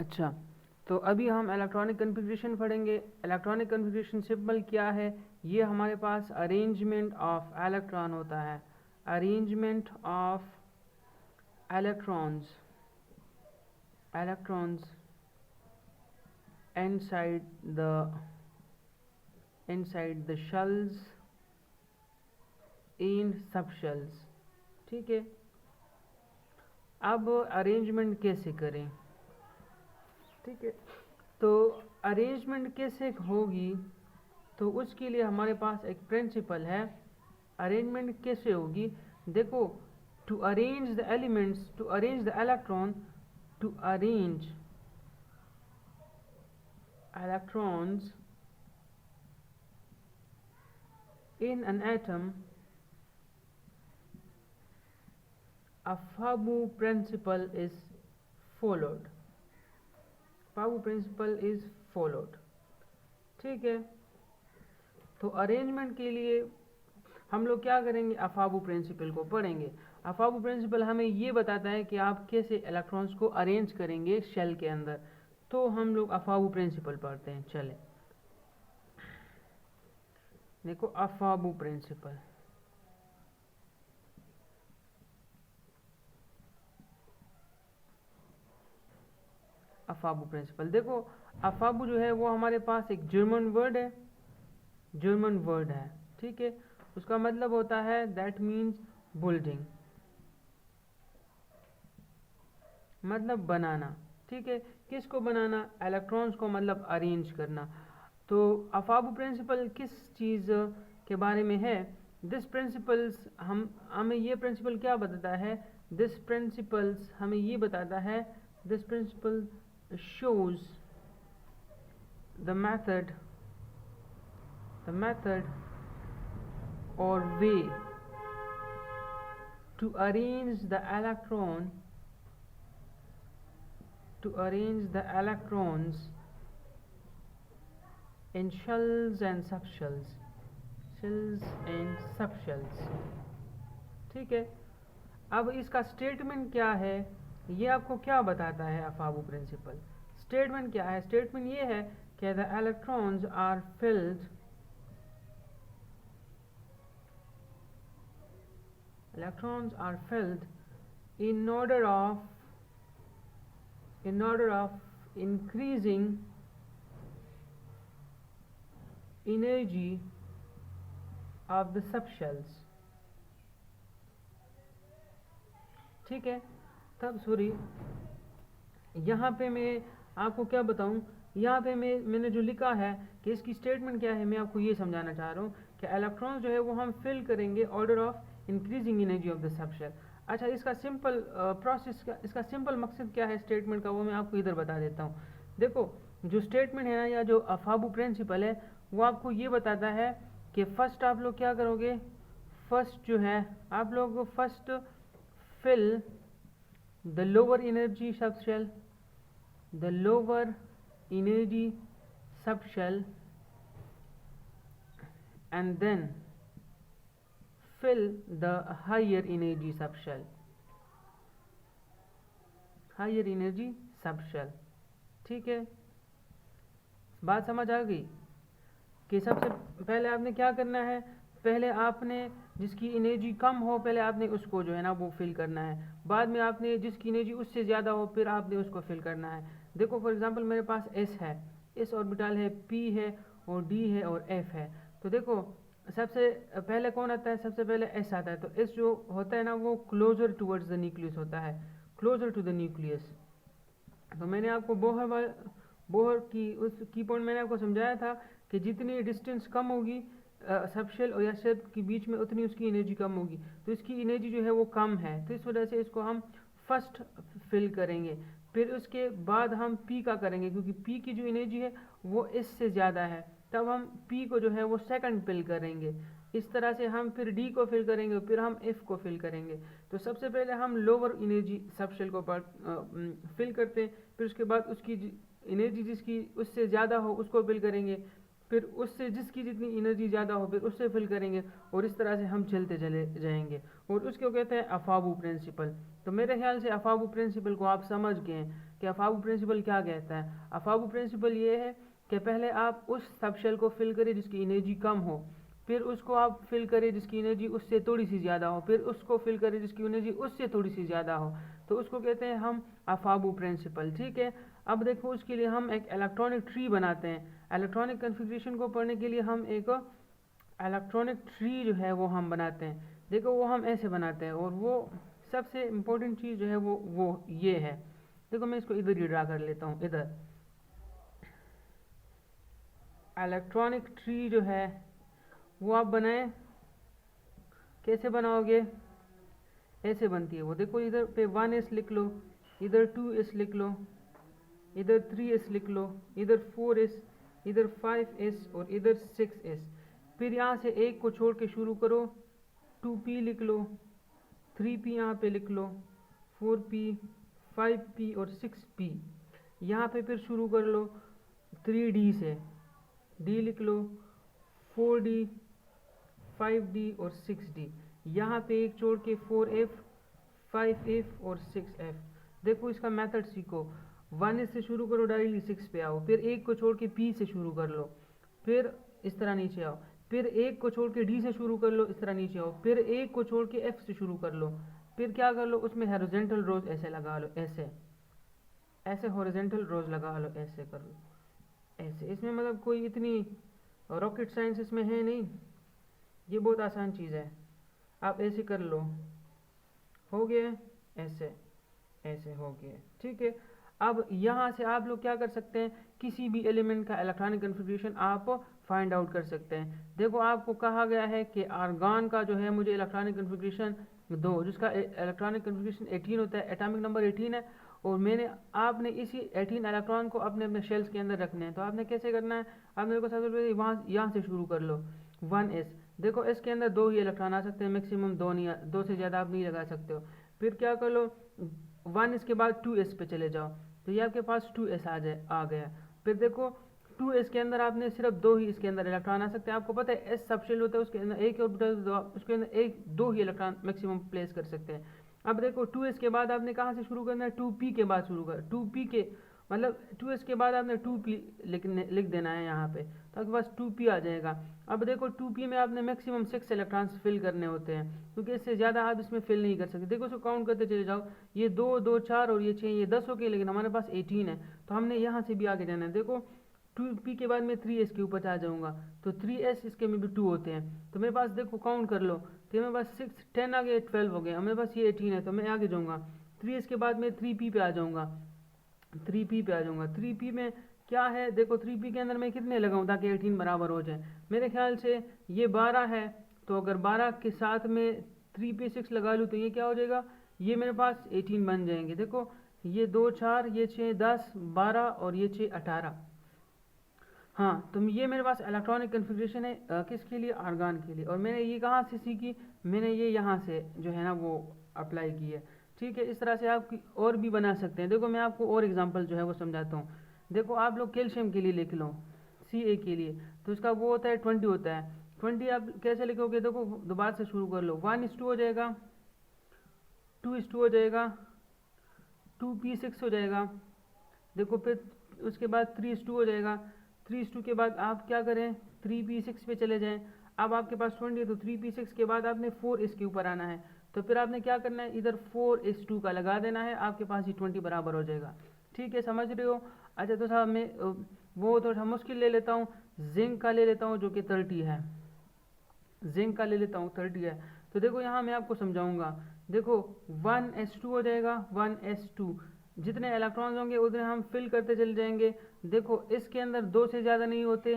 अच्छा, तो अभी हम इलेक्ट्रॉनिक कन्फिग्रेशन पढ़ेंगे। इलेक्ट्रॉनिक कन्फिग्रेशन सिंपल क्या है, ये हमारे पास अरेंजमेंट ऑफ इलेक्ट्रॉन होता है। Arrangement of electrons inside the shells and subshells। ठीक है, अब अरेंजमेंट कैसे करें। ठीक है, तो अरेंजमेंट कैसे होगी, तो उसके लिए हमारे पास एक प्रिंसिपल है। अरेंजमेंट कैसे होगी, देखो, to arrange the elements, to arrange the electron, to arrange electrons in an atom, a Fabu principle is followed। Aufbau principle is followed. ठीक है, तो अरेंजमेंट के लिए हम लोग क्या करेंगे, अफाबू प्रिंसिपल को पढ़ेंगे। अफाबू प्रिंसिपल हमें ये बताता है कि आप कैसे इलेक्ट्रॉन्स को अरेंज करेंगे शेल के अंदर। तो हम लोग अफाबू प्रिंसिपल पढ़ते हैं। चले देखो, अफाबू प्रिंसिपल। अफाबू प्रिंसिपल देखो, अफाबू जो है वो हमारे पास एक जर्मन वर्ड है। ठीक है, उसका मतलब होता है दैट मीन्स बिल्डिंग, मतलब बनाना। ठीक है, किसको बनाना, इलेक्ट्रॉन्स को, मतलब अरेंज करना। तो अफाबू प्रिंसिपल किस चीज़ के बारे में है, दिस प्रिंसिपल्स हमें ये प्रिंसिपल क्या बताता है, दिस प्रिंसिपल्स हमें ये बताता है, this principle shows the method or way to arrange the electrons in shells and subshells। ठीक है, अब इसका स्टेटमेंट क्या है, ये आपको क्या बताता है अफाबू प्रिंसिपल। स्टेटमेंट क्या है, स्टेटमेंट ये है कि the electrons are filled in order of increasing energy of the subshells। ठीक है, तब सॉरी, यहाँ पे मैं आपको क्या बताऊँ, यहाँ पे मैंने जो लिखा है कि इसकी स्टेटमेंट क्या है, मैं आपको ये समझाना चाह रहा हूँ कि इलेक्ट्रॉन्स जो है वो हम फिल करेंगे order of increasing energy of the subshell. अच्छा, इसका सिंपल प्रोसेस का, इसका सिंपल मकसद क्या है स्टेटमेंट का, वो मैं आपको इधर बता देता हूँ। देखो, जो स्टेटमेंट है ना, या जो अफाबू प्रिंसिपल है, वो आपको ये बताता है कि फर्स्ट आप लोग क्या करोगे, फर्स्ट जो है आप लोग first fill the lower energy subshell, and then fill the higher energy subshell। ठीक है, बात समझ आ गई कि सबसे पहले आपने क्या करना है, पहले आपने जिसकी एनर्जी कम हो, पहले आपने उसको जो है ना वो फिल करना है। बाद में आपने जिसकी एनर्जी उससे ज़्यादा हो, फिर आपने उसको फिल करना है। देखो, फॉर एग्जांपल मेरे पास एस है, एस ऑर्बिटल है, पी है और डी है और एफ है। तो देखो, सबसे पहले कौन आता है, सबसे पहले एस आता है। तो एस जो होता है ना, वो क्लोजर टूवर्ड्स द न्यूक्लियस होता है, क्लोजर टू द न्यूक्लियस। तो मैंने आपको बोहर की उस की पॉइंट मैंने आपको समझाया था कि जितनी डिस्टेंस कम होगी सबशेल और या शेल के बीच में, उतनी उसकी एनर्जी कम होगी। तो इसकी एनर्जी जो है वो कम है, तो इस वजह से इसको हम फर्स्ट फिल करेंगे। फिर उसके बाद हम पी का करेंगे, क्योंकि पी की जो एनर्जी है वो एस से ज़्यादा है, तब हम पी को जो है वो सेकंड फिल करेंगे। इस तरह से हम फिर डी को फिल करेंगे, फिर हम एफ को फिल करेंगे। तो सबसे पहले हम लोअर एनर्जी सबशेल को फिल करते हैं, फिर उसके बाद उसकी एनर्जी जिसकी उससे ज़्यादा हो उसको फिल करेंगे, फिर उससे जिसकी जितनी एनर्जी ज़्यादा हो फिर उससे फिल करेंगे, और इस तरह से हम चलते चले जाएंगे। और उसको कहते हैं अफाबू प्रिंसिपल। तो मेरे ख्याल से अफाबू प्रिंसिपल को आप समझ गए हैं। कि अफाबू प्रिंसिपल क्या कहता है। अफाबू प्रिंसिपल ये है कि पहले आप उस सब शेल को फिल करें जिसकी एनर्जी कम हो, फिर उसको आप फिल करें जिसकी एनर्जी उससे थोड़ी सी ज़्यादा हो, फिर उसको फिल करें जिसकी एनर्जी उससे थोड़ी सी ज़्यादा हो, तो उसको कहते हैं हम अफाबू प्रिंसिपल। ठीक है, अब देखो उसके लिए हम एक इलेक्ट्रॉनिक ट्री बनाते हैं। इलेक्ट्रॉनिक कन्फिग्रेशन को पढ़ने के लिए हम एक इलेक्ट्रॉनिक ट्री जो है वो हम बनाते हैं। देखो वो हम ऐसे बनाते हैं, और वो सबसे इम्पोर्टेंट चीज़ जो है वो ये है। देखो मैं इसको इधर ही ड्रा कर लेता हूँ। इधर इलेक्ट्रॉनिक ट्री जो है वो आप बनाएं। कैसे बनाओगे? ऐसे बनती है वो। देखो इधर पे 1s लिख लो, इधर 2s लिख लो, इधर 3s लिख लो, इधर 4s, इधर 5s और इधर 6s। फिर यहाँ से एक को छोड़ के शुरू करो, 2p लिख लो, 3p यहाँ पे लिख लो, 4p, 5p और 6p। यहाँ पे फिर शुरू कर लो 3d से, d लिख लो, 4d, 5d और 6d। यहाँ पे एक छोड़ के 4f, 5f और 6f। देखो इसका मेथड सीखो। 1 से शुरू करो, डायरेक्टली 6 पे आओ, फिर एक को छोड़ के p से शुरू कर लो, फिर इस तरह नीचे आओ, फिर एक को छोड़ के d से शुरू कर लो, इस तरह नीचे आओ, फिर एक को छोड़ के f से शुरू कर लो, फिर क्या कर लो उसमें हॉरिजॉन्टल रोज ऐसे लगा लो, ऐसे हॉरिजॉन्टल रोज लगा लो, ऐसे कर लो, ऐसे। इसमें मतलब कोई इतनी रॉकेट साइंस इसमें है नहीं, ये बहुत आसान चीज़ है। आप ऐसे कर लो, हो गया, ऐसे ऐसे हो गया। ठीक है, अब यहाँ से आप लोग क्या कर सकते हैं, किसी भी एलिमेंट का इलेक्ट्रॉनिक कन्फिग्रेशन आप फाइंड आउट कर सकते हैं। देखो आपको कहा गया है कि आर्गन का जो है मुझे इलेक्ट्रॉनिक कन्फिग्रेशन दो, जिसका इलेक्ट्रॉनिक कन्फिग्रेशन 18 होता है, एटॉमिक नंबर 18 है, और आपने इसी 18 इलेक्ट्रॉन को अपने अपने शेल्स के अंदर रखने हैं। तो आपने कैसे करना है, आपने देखो सबसे पहले वहाँ यहाँ से शुरू कर लो 1s। देखो इसके अंदर 2 ही इलेक्ट्रॉन आ सकते हैं, मैक्सिमम 2 नहीं, 2 से ज़्यादा आप नहीं लगा सकते हो। फिर क्या कर लो 1s के बाद 2s पे चले जाओ, तो ये आपके पास 2s आ गया। फिर देखो 2s के अंदर आपने सिर्फ 2 ही इसके अंदर इलेक्ट्रॉन आ सकते हैं। आपको पता है s सब शेल होता है, उसके अंदर एक ऑर्बिटल, उसके अंदर 2 ही इलेक्ट्रॉन मैक्सिमम प्लेस कर सकते हैं। अब देखो 2s के बाद आपने कहाँ से शुरू करना है, 2p के बाद शुरू कर, 2p के मतलब 2s के बाद आपने 2p लिख देना है यहाँ पे, तो आपके पास 2p आ जाएगा। अब देखो 2p में आपने मैक्सिमम 6 इलेक्ट्रॉन्स फिल करने होते हैं, क्योंकि इससे ज़्यादा आप इसमें फिल नहीं कर सकते। देखो उसको काउंट करते चले जाओ, ये 2, 2, 4 और ये 6, ये 10 हो गए, लेकिन हमारे पास 18 है, तो हमने यहाँ से भी आगे जाना है। देखो 2p के बाद मैं 3s के ऊपर आ जाऊँगा, तो 3s इसके में भी 2 होते हैं, तो मेरे पास देखो काउंट कर लो, तो मेरे पास 6, 10 आ गए, 12 हो गए, मेरे पास ये 18 है, तो मैं आगे जाऊँगा। 3s के बाद मैं 3p पे आ जाऊँगा, 3p पे आ जाऊँगा। 3p में क्या है, देखो 3p के अंदर मैं कितने लगाऊँ ताकि 18 बराबर हो जाए। मेरे ख्याल से ये 12 है, तो अगर 12 के साथ में 3 पे 6 लगा लूँ तो ये क्या हो जाएगा, ये मेरे पास 18 बन जाएंगे। देखो ये 2, 4, ये 6, 10, 12 और ये 6, 18। हाँ, तो ये मेरे पास इलेक्ट्रॉनिक कन्फिग्रेशन है, किसके लिए, आर्गन के लिए। और मैंने ये कहाँ से सीखी, मैंने ये यहाँ से जो है ना वो अप्लाई की है। ठीक है, इस तरह से आप और भी बना सकते हैं। देखो मैं आपको और एग्जांपल जो है वो समझाता हूँ। देखो आप लोग कैल्शियम के लिए लिख लो, Ca के लिए, तो इसका वो होता है 20 होता है। 20 आप कैसे लिखोगे, देखो दोबारा से शुरू कर लो, 1:2 हो जाएगा, 2:2 हो जाएगा, 2p6 हो जाएगा। देखो फिर उसके बाद 3:2 हो जाएगा, 3:2 के बाद आप क्या करें, 3p6 पे चले जाएं। अब आपके पास 20 है, तो 3p6 के बाद आपने 4 इसके ऊपर आना है, तो फिर आपने क्या करना है, इधर 4s2 का लगा देना है, आपके पास ये 20 बराबर हो जाएगा। ठीक है, समझ रहे हो। अच्छा तो साहब मैं वो थोड़ा मुश्किल ले लेता हूँ, जिंक का ले लेता हूँ जो कि 30 है, जिंक का ले लेता हूँ 30 है। तो देखो यहाँ मैं आपको समझाऊंगा। देखो 1s2 हो जाएगा, 1s2, जितने इलेक्ट्रॉन्स होंगे उतने हम फिल करते चले जाएंगे। देखो इसके अंदर 2 से ज़्यादा नहीं होते,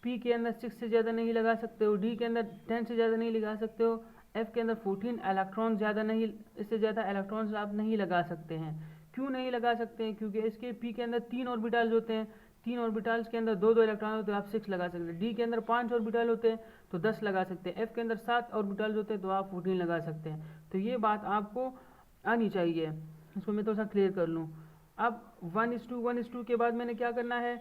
p के अंदर 6 से ज़्यादा नहीं लगा सकते हो, d के अंदर 10 से ज़्यादा नहीं लगा सकते हो, f के अंदर 14 इलेक्ट्रॉन ज़्यादा नहीं, इससे ज़्यादा इलेक्ट्रॉन्स आप नहीं लगा सकते हैं। क्यों नहीं लगा सकते हैं, क्योंकि इसके p के अंदर 3 ऑर्बिटल्स होते हैं, 3 ऑर्बिटल्स के अंदर 2-2 इलेक्ट्रॉन होते हैं, आप 6 लगा सकते हैं। डी के अंदर 5 ऑर्बिटल होते हैं तो 10 लगा सकते हैं, एफ के अंदर 7 ऑर्बिटल्स होते हैं तो आप 14 लगा सकते हैं। तो ये बात आपको आनी चाहिए, इसको मैं थोड़ा सा क्लियर कर लूँ। अब 1:2 के बाद मैंने क्या करना है,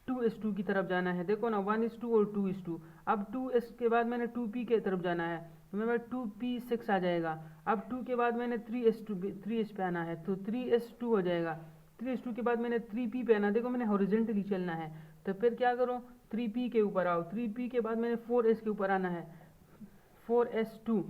2:2 की तरफ जाना है। देखो ना 1:2 और 2:2, अब 2s के बाद मैंने 2p के तरफ जाना है, तो मेरे पास 2p6 आ जाएगा। अब 2 के बाद मैंने 3s पे आना है, तो 3s2 हो जाएगा, 3s2 के बाद मैंने 3p पे आना, देखो मैंने हॉरिजेंटली चलना है, तो फिर क्या करो 3p के ऊपर आओ, 3p के बाद मैंने 4s के ऊपर आना है, 4s2,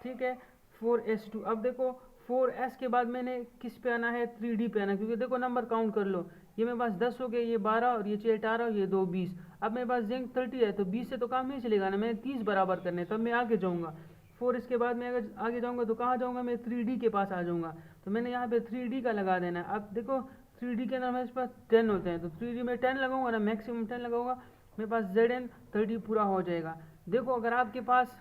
ठीक है 4s2। अब देखो 4s के बाद मैंने किस पे आना है, 3d पे आना, क्योंकि देखो नंबर काउंट कर लो, ये मेरे पास 10 हो गए, ये 12 और ये 6 18 और ये 2 20। अब मेरे पास जिंक 30 है, तो 20 से तो काम नहीं चलेगा ना, मैंने 30 बराबर करने, तब मैं आगे जाऊँगा। 4 इसके बाद मैं अगर आगे जाऊँगा तो कहाँ जाऊँगा, मैं 3d के पास आ जाऊँगा, तो मैंने यहाँ पे 3d का लगा देना है। अब देखो 3d के अंदर मेरे पास 10 होते हैं, तो 3d में 10 लगाऊंगा ना, मैक्सिमम 10 लगाऊंगा, मेरे पास Zn 30 पूरा हो जाएगा। देखो अगर आपके पास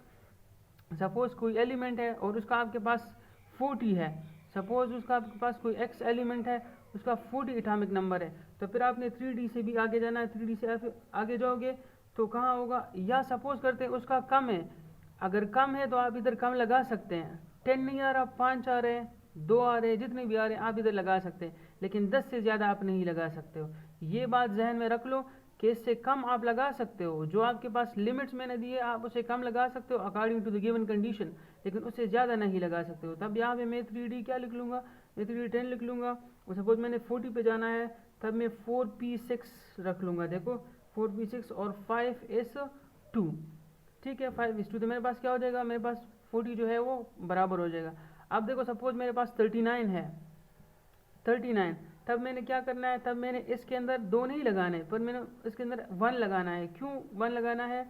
सपोज कोई एलिमेंट है और उसका आपके पास 40 है, सपोज उसका आपके पास कोई x एलिमेंट है, उसका 40 एटॉमिक नंबर है, तो फिर आपने 3d से भी आगे जाना है, 3d से आगे जाओगे तो कहाँ होगा, या सपोज करते हैं उसका कम है, अगर कम है तो आप इधर कम लगा सकते हैं, 10 नहीं आ रहा, 5 आ रहे हैं, 2 आ रहे हैं, जितने भी आ रहे हैं आप इधर लगा सकते हैं, लेकिन 10 से ज़्यादा आप नहीं लगा सकते हो। ये बात जहन में रख लो कि इससे कम आप लगा सकते हो, जो आपके पास लिमिट्स मैंने दिए आप उसे कम लगा सकते हो according to the given condition, लेकिन उससे ज़्यादा नहीं लगा सकते हो। तब यहाँ पे मैं 3d क्या लिख लूँगा, मैं 3d 10 लिख लूँगा, और सपोज मैंने 40 पे जाना है, तब मैं 4p6 रख लूँगा, देखो 4p6 और 5s2, ठीक है 5s2, तो मेरे पास क्या हो जाएगा, मेरे पास 40 जो है वो बराबर हो जाएगा। अब देखो सपोज मेरे पास 39 है, 39, तब मैंने क्या करना है, तब मैंने इसके अंदर 2 नहीं लगाने, पर मैंने इसके अंदर 1 लगाना है। क्यों 1 लगाना है,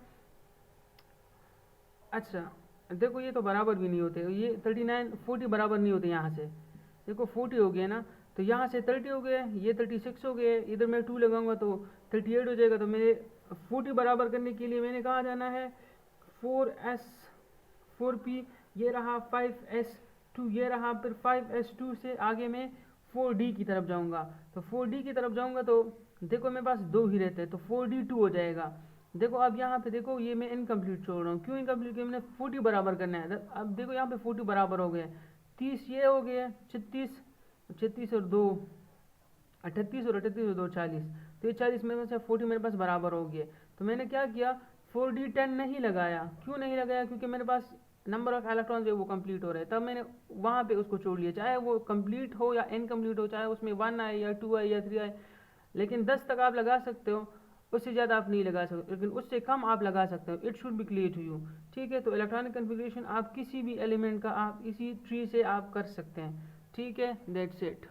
अच्छा देखो ये तो बराबर भी नहीं होते, ये 39 40 बराबर नहीं होते, यहाँ से देखो 40 हो गया ना, तो यहाँ से 30 हो गए, ये 36 हो गए, इधर मैं 2 लगाऊंगा तो 38 हो जाएगा। तो मेरे 40 बराबर करने के लिए मैंने कहाँ जाना है, 4p ये रहा, 5s2 ये रहा, फिर 5s2 से आगे मैं 4d की तरफ जाऊंगा, तो 4d की तरफ जाऊंगा तो देखो मेरे पास 2 ही रहते हैं, तो 4d2 हो जाएगा। देखो अब यहाँ पे देखो ये मैं इनकम्प्लीट छोड़ रहा हूँ, क्यों इनकम्प्लीट, क्योंकि मैंने 40 बराबर करना है। अब देखो यहाँ पे 40 बराबर हो गए, 30 ये हो गए, 36 और 2 38 और 38 और 2 40, तो ये 40 में से 40 मेरे पास बराबर हो गए। तो मैंने क्या किया, 4d 10 नहीं लगाया, क्यों नहीं लगाया, क्योंकि मेरे पास नंबर ऑफ इलेक्ट्रॉन्स जो वो कंप्लीट हो रहे हैं, तब मैंने वहाँ पे उसको छोड़ लिया, चाहे वो कंप्लीट हो या इनकम्प्लीट हो, चाहे उसमें 1 आए या 2 आए या 3 आए, लेकिन 10 तक आप लगा सकते हो, उससे ज़्यादा आप नहीं लगा सकते, लेकिन उससे कम आप लगा सकते हो। It should be clear to you, ठीक है। तो इलेक्ट्रॉनिक कन्फिग्रेशन आप किसी भी एलिमेंट का आप इसी ट्री से आप कर सकते हैं, ठीक है, दैट्स इट।